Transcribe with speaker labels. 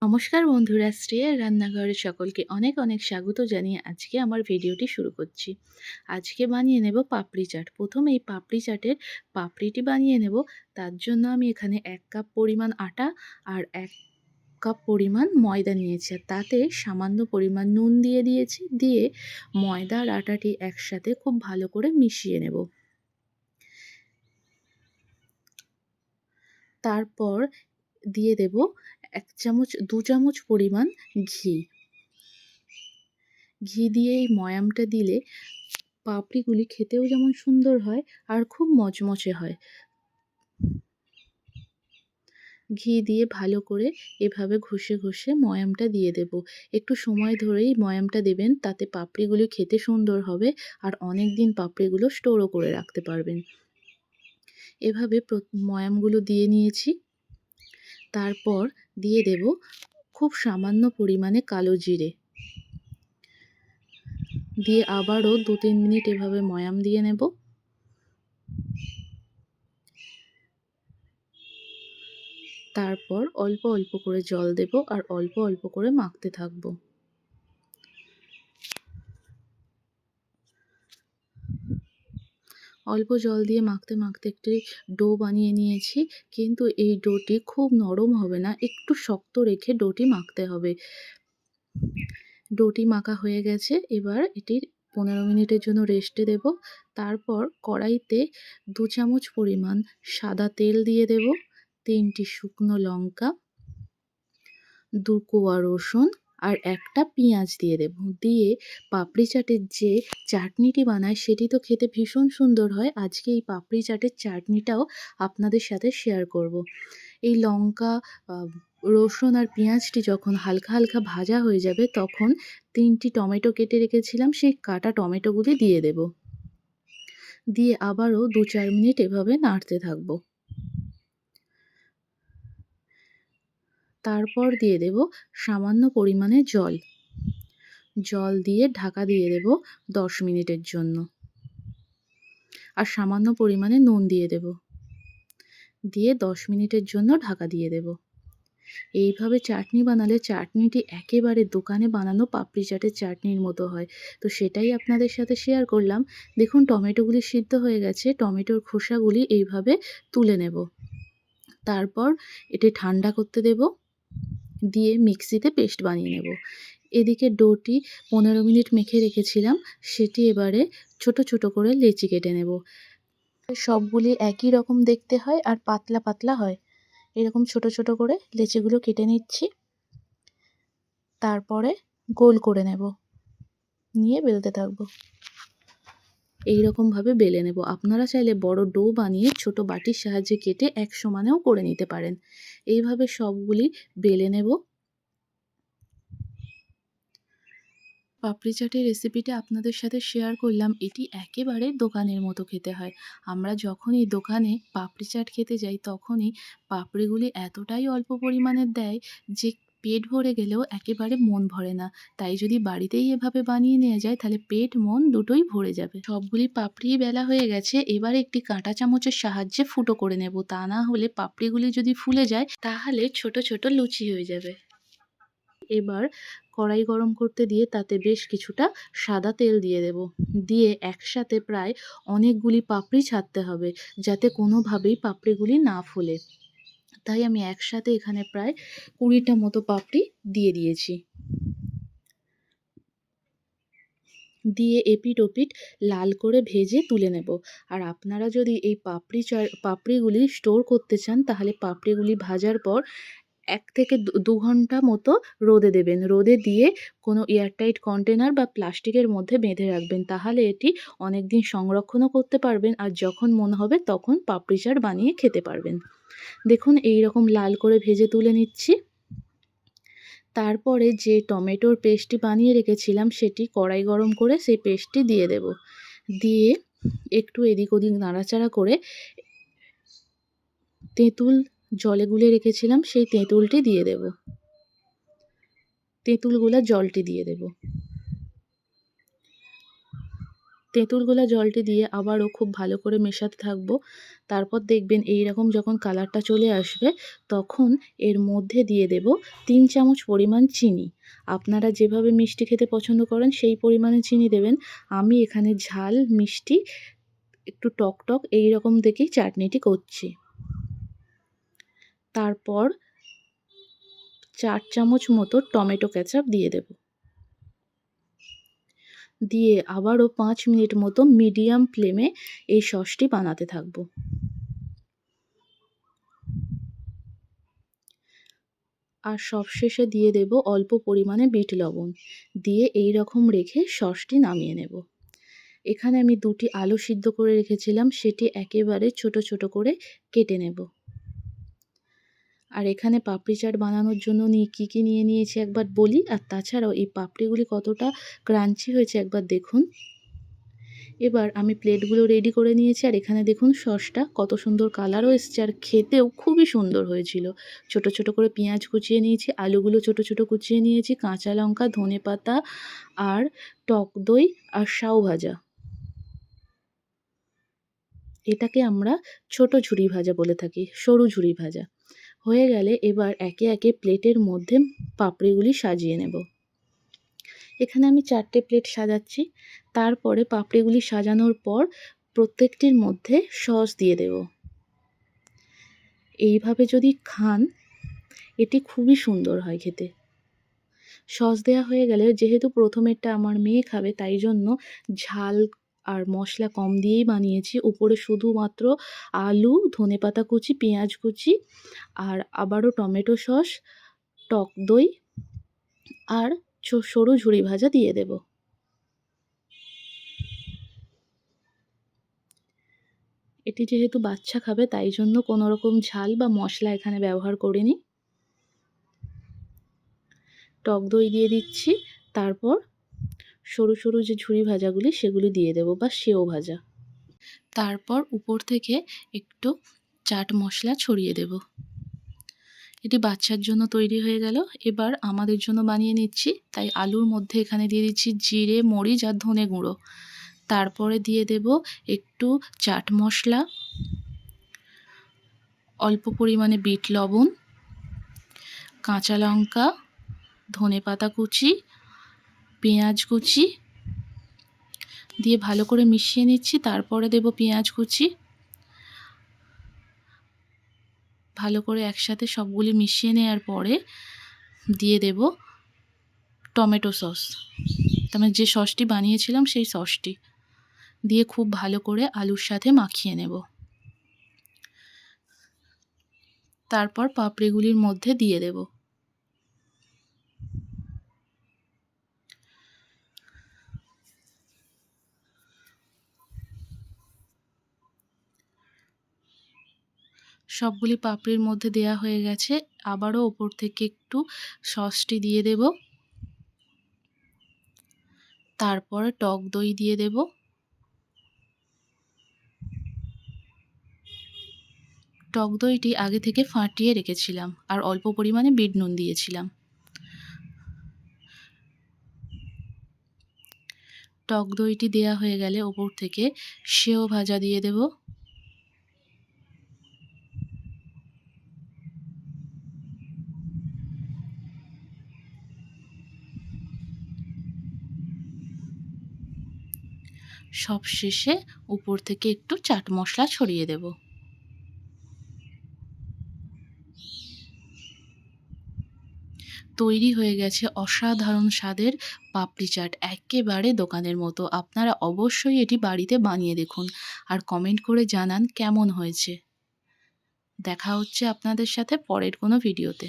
Speaker 1: নমস্কার বন্ধুরা, শ্রেয়ার রান্নাঘরে সকলকে অনেক অনেক স্বাগত জানিয়ে আজকে আমার ভিডিওটি শুরু করছি। আজকে বানিয়ে নেব পাপড়ি চাট। প্রথমে এই পাপড়ি চাটের পাপড়িটি বানিয়ে নেব। তার জন্য আমি এখানে 1 কাপ পরিমাণ আটা আর 1 কাপ পরিমাণ ময়দা নিয়েছি, আর তাতে সামান্য পরিমাণ নুন দিয়ে দিয়েছি। দিয়ে ময়দা আর আটাটি একসাথে খুব ভালো করে মিশিয়ে নেব। তারপর দিয়ে দেব 2 চামচ পরিমাণ ঘি। ঘি দিয়ে এই ময়ামটা দিলে পাপড়িগুলি খেতেও যেমন সুন্দর হয় আর খুব মচমচে হয়। ঘি দিয়ে ভালো করে এভাবে ঘষে ঘষে ময়ামটা দিয়ে দেব। একটু সময় ধরেই ময়ামটা দেবেন, তাতে পাপড়িগুলি খেতে সুন্দর হবে আর অনেক দিন পাপড়িগুলো স্টোরও করে রাখতে পারবেন। এভাবে ময়ামগুলো দিয়ে নিয়েছি। তারপর দিয়ে দেব খুব সামান্য পরিমাণে কালো জিরে। দিয়ে আবারও 2-3 মিনিট এভাবে ময়াম দিয়ে নেব। তারপর অল্প অল্প করে জল দেব আর অল্প অল্প করে মাখতে থাকবো। অল্প জল দিয়ে মাখতে মাখতে একটি ডো বানিয়ে নিয়েছি, কিন্তু এই ডোটি খুব নরম হবে না, একটু শক্ত রেখে ডোটি মাখতে হবে। ডোটি মাখা হয়ে গেছে, এবার এটির 15 মিনিটের জন্য রেস্টে দেব। তারপর কড়াইতে 2 চামচ পরিমাণ সাদা তেল দিয়ে দেব, 3টি শুকনো লঙ্কা, 2 কোয়া রসুন আর একটা পেঁয়াজ দিয়ে দেব। দিয়ে পাপড়ি চাটের যে চাটনিটি বানায় সেটি তো খেতে ভীষণ সুন্দর হয়। আজকে এই পাপড়ি চাটের চাটনিটাও আপনাদের সাথে শেয়ার করব। এই লঙ্কা, রসুন আর পেঁয়াজটি যখন হালকা হালকা ভাজা হয়ে যাবে তখন 3টি টমেটো কেটে রেখেছিলাম, সেই কাটা টমেটোগুলি দিয়ে দেব। দিয়ে আবারও 2-4 মিনিট এভাবে নাড়তে থাকবো। তারপর দিয়ে দেব সামান্য পরিমাণে জল। জল দিয়ে ঢাকা দিয়ে দেব 10 মিনিটের জন্য। আর সামান্য পরিমাণে নুন দিয়ে দেব। দিয়ে 10 মিনিটের জন্য ঢাকা দিয়ে দেব। এইভাবে চাটনি বানালে চাটনিটি একেবারে দোকানে বানানো পাপড়ি চাটের চাটনির মতো হয়। তো সেটাই আপনাদের সাথে শেয়ার করলাম। দেখুন টমেটোগুলি সিদ্ধ হয়ে গেছে, টমেটোর খোসাগুলি এইভাবে তুলে নেব। তারপর এটি ঠান্ডা করতে দেব, দিয়ে মিক্সিতে পেস্ট বানিয়ে নেব। এদিকে ডোটি 15 মিনিট মেখে রেখেছিলাম, সেটি এবারে ছোট ছোট করে লেচি কেটে নেব। সবগুলি একই রকম দেখতে হয় আর পাতলা পাতলা হয়। এরকম ছোট ছোট করে লেচিগুলো কেটে নিচ্ছি। তারপরে গোল করে নেব, নিয়ে বেলতে থাকবো। এইরকমভাবে বেলে নেব। আপনারা চাইলে বড় ডো বানিয়ে ছোট বাটির সাহায্যে কেটে এক সমানেও করে নিতে পারেন। এইভাবে সবগুলি বেলে নেব। পাপড়ি চাটের রেসিপিটা আপনাদের সাথে শেয়ার করলাম। এটি একেবারে দোকানের মতো খেতে হয়। আমরা যখনই দোকানে পাপড়ি চাট খেতে যাই তখনই পাপড়িগুলি এতটাই অল্প পরিমাণে দেয় যে পেট ভরে গেলেও একেবারে মন ভরে না। তাই যদি বাড়িতেই এভাবে বানিয়ে নেওয়া যায় তাহলে পেট মন দুটোই ভরে যাবে। সবগুলি পাপড়ি বেলা হয়ে গেছে, এবার একটি কাঁটা চামচের সাহায্যে ফুটো করে নেব। তা না হলে পাপড়িগুলি যদি ফুলে যায় তাহলে ছোট ছোট লুচি হয়ে যাবে। এবার কড়াই গরম করতে দিয়ে তাতে বেশ কিছুটা সাদা তেল দিয়ে দেব। দিয়ে একসাথে প্রায় অনেকগুলি পাপড়ি ছাড়তে হবে, যাতে কোনোভাবেই পাপড়িগুলি না ফোলে। তাই আমি একসাথে এখানে প্রায় 20টা মতো পাপড়ি দিয়ে দিয়েছি। দিয়ে এপিঠ ওপিঠ লাল করে ভেজে তুলে নেব। আর আপনারা যদি এই পাপড়িগুলি স্টোর করতে চান তাহলে পাপড়িগুলি ভাজার পর 1 থেকে 2 ঘন্টা মতো রোদে দেবেন। রোদে দিয়ে কোনো এয়ারটাইট কন্টেনার বা প্লাস্টিকের মধ্যে বেঁধে রাখবেন। তাহলে এটি অনেকদিন সংরক্ষণও করতে পারবেন আর যখন মনে হবে তখন পাপড়ি চাট বানিয়ে খেতে পারবেন। দেখুন এইরকম লাল করে ভেজে তুলে নিচ্ছি। তারপরে যে টমেটোর পেস্টটি বানিয়ে রেখেছিলাম সেটি কড়াই গরম করে সেই পেস্টটি দিয়ে দেব। দিয়ে একটু এদিক ওদিক নাড়াচাড়া করে তেঁতুল জলে গুলে রেখেছিলাম সেই তেঁতুলটি দিয়ে দেব। তেঁতুল গোলা জলটি দিয়ে দেব। তেঁতুল গোলা জলটি দিয়ে আবারও খুব ভালো করে মেশাতে থাকবো। তারপর দেখবেন এইরকম যখন কালারটা চলে আসবে, তখন এর মধ্যে দিয়ে দেব 3 চামচ পরিমাণ চিনি। আপনারা যেভাবে মিষ্টি খেতে পছন্দ করেন সেই পরিমাণে চিনি দেবেন। আমি এখানে ঝাল, মিষ্টি, একটু টক এইরকম দেখেই চাটনিটি করছি। তারপর 4 চামচ মতো টমেটো কেচাপ দিয়ে দেব। দিয়ে আবারও 5 মিনিট মতো মিডিয়াম ফ্লেমে এই সসটি বানাতে থাকবো। আর সবশেষে দিয়ে দেব অল্প পরিমাণে বিট লবণ। দিয়ে এইরকম রেখে সসটি নামিয়ে নেব। এখানে আমি 2টি আলু সিদ্ধ করে রেখেছিলাম, সেটি একেবারে ছোট ছোট করে কেটে নেব। আর এখানে পাপড়ি চাট বানানোর জন্য কী কী নিয়ে নিয়েছি একবার বলি, আর তাছাড়াও এই পাপড়িগুলি কতটা ক্রাঞ্চি হয়েছে একবার দেখুন। এবার আমি প্লেটগুলো রেডি করে নিয়েছি, আর এখানে দেখুন সসটা কত সুন্দর কালারও এসছে, আর খেতেও খুবই সুন্দর হয়েছিল। ছোট ছোট করে পেঁয়াজ কুচিয়ে নিয়েছি, আলুগুলো ছোট ছোট কুচিয়ে নিয়েছি, কাঁচা লঙ্কা, ধনেপাতা আর টক দই আর সাউ ভাজা। এটাকে আমরা ছোট ঝুরি ভাজা বলে থাকি, সরু ঝুরি ভাজা। হয়ে গেলে এবার একে একে প্লেটের মধ্যে পাপড়িগুলি সাজিয়ে নেব। এখানে আমি 4টে প্লেট সাজাচ্ছি। তারপরে পাপড়িগুলি সাজানোর পর প্রত্যেকটির মধ্যে সস দিয়ে দেব। এইভাবে যদি খান, এটি খুবই সুন্দর হয় খেতে। সস দেওয়া হয়ে গেলে, যেহেতু প্রথমেরটা আমার মেয়ে খাবে, তাই জন্য ঝাল আর মশলা কম দিয়েই বানিয়েছি। উপরে শুধুমাত্র আলু, ধনেপাতা কুচি, পেঁয়াজ কুচি আর আবারও টমেটো সস, টক দই আর সরু ঝুরি ভাজা দিয়ে দেব। এটি যেহেতু বাচ্চা খাবে, তাই জন্য কোনো রকম ঝাল বা মশলা এখানে ব্যবহার করিনি। টক দই দিয়ে দিচ্ছি। তারপর সরু সরু যে ঝুরি ভাজাগুলি সেগুলি দিয়ে দেব, বা সেও ভাজা। তারপর উপর থেকে একটু চাট মশলা ছড়িয়ে দেব। এটি বাচ্চার জন্য তৈরি হয়ে গেল। এবার আমাদের জন্য বানিয়ে নিচ্ছি। তাই আলুর মধ্যে এখানে দিয়ে দিচ্ছি জিরে, মরিচ আর ধনে গুঁড়ো। তারপরে দিয়ে দেব একটু চাট মশলা, অল্প পরিমাণে বিট লবণ, কাঁচা লঙ্কা, ধনেপাতা কুচি, পেঁয়াজ কুচি দিয়ে ভালো করে মিশিয়ে নিচ্ছি। তারপরে দেব পেঁয়াজ কুচি। ভালো করে একসাথে সবগুলি মিশিয়ে নেওয়ার পরে দিয়ে দেব টমেটো সস, তার যে সসটি বানিয়েছিলাম সেই সসটি দিয়ে খুব ভালো করে আলুর সাথে মাখিয়ে নেব। তারপর পাপড়িগুলির মধ্যে দিয়ে দেব। সবগুলি পাপড়ির মধ্যে দেয়া হয়ে গেছে। আবারও ওপর থেকে একটু সসটি দিয়ে দেব। তারপরে টক দই দিয়ে দেব। টক দইটি আগে থেকে ফাটিয়ে রেখেছিলাম, আর অল্প পরিমাণে বিট নুন দিয়েছিলাম। টক দইটি দেয়া হয়ে গেলে ওপর থেকে সেও ভাজা দিয়ে দেব। সবশেষে উপর থেকে একটু চাট মশলা ছড়িয়ে দেব। তৈরি হয়ে গেছে অসাধারণ স্বাদের পাপড়ি চাট, একেবারে দোকানের মতো। আপনারা অবশ্যই এটি বাড়িতে বানিয়ে দেখুন আর কমেন্ট করে জানান কেমন হয়েছে। দেখা হচ্ছে আপনাদের সাথে পরের কোনো ভিডিওতে।